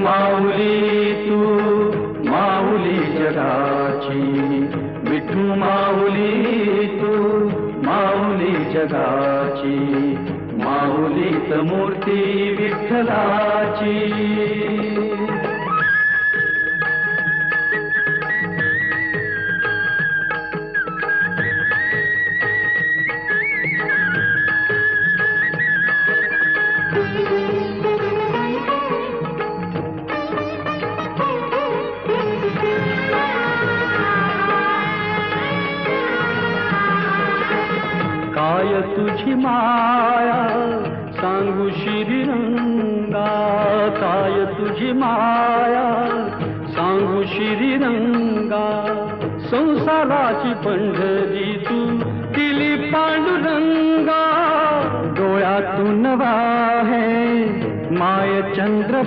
माऊली तू माऊली जगाची, विठू माऊली तू माऊली जगाची, माऊलीत मूर्ती विठ्ठलाची. काय तुझी माया सांगू श्रीरंगा, काय तुझी माया सांगू श्रीरंगा, संसाराची पंढरी तू दिली पांडुरंगा, डोळ्यातून वाहे माय चंद्र